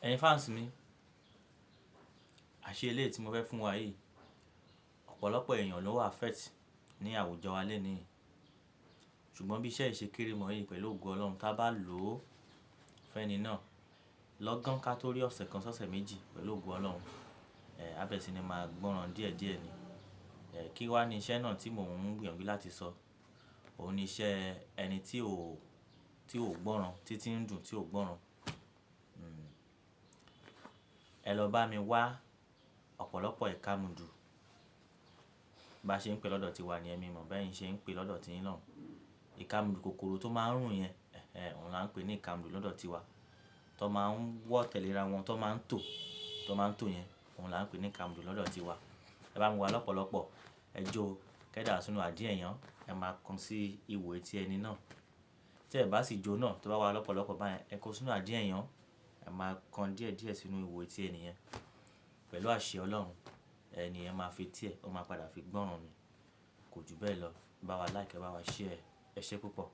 Ẹ̀yin fans mi, àṣé eléyìí tí mo fẹ́ fún wa yìí, ọ̀pọ̀lọpọ̀ èèyàn ló wà affect ní àwùjọ wa lénìí. Ṣùgbọ́n bí iṣẹ́ yìí ṣe kéré mọ́ yìí pẹ̀lú ògo Ọlọ́run, tá bá lò ó fẹ́ni náà lọ́gán ká tó rí ọ̀sẹ̀ kan sọ́sẹ̀ méjì pẹ̀lú ògo Ọlọ́run, á bẹ̀rẹ̀ sí ní máa gbọ́ran díẹ̀díẹ̀ ni. Kí wá ní iṣẹ́ náà tí mò ń gbìyànjú láti sọ? Òun ni iṣẹ́ ẹni tí ò gbọ́ran, títí ń dùn tí ò gbọ́ran. Ẹ lọ bá mi wá ọ̀pọ̀lọpọ̀ ìkàmùdù. Bá ṣe ń pè lọ́dọ̀ tiwa ni èmi mọ̀, bẹ́ẹ̀ ni ṣe ń pè lọ́dọ̀ tí yín náà. Ìkàmùdù kòkòrò tó máa ń rùn yẹn, òun là ń pè ní ìkàmùdù lọ́dọ̀ tiwa. Tó máa ń wọ́ tẹ̀léra wọn, tó máa ń tò yẹn, òun là ń pè ní ìkàmùdù lọ́dọ̀ tiwa. Ẹ bá mi wá lọ́pọ̀lọpọ̀, ẹ jó kẹ́dà sínú àdí ẹ̀yàn, ẹ máa kan sí ihò etí ẹni náà. Tí ẹ bá sì jó náà, tó bá wá lọ́pọ̀lọpọ̀ báyẹn, ẹ kó sínú àdí ẹ̀yàn, ẹ máa kan díẹ̀díẹ̀ sínú ihò etí ẹni yẹn. Pẹ̀lú àṣẹ Ọlọ́run, ẹni yẹn máa fi etí ẹ, ó máa padà fi gbọ́ran ni. Kò ju bẹ́ẹ̀ lọ. Bá wa like, bá wa share, ẹ ṣé púpọ̀.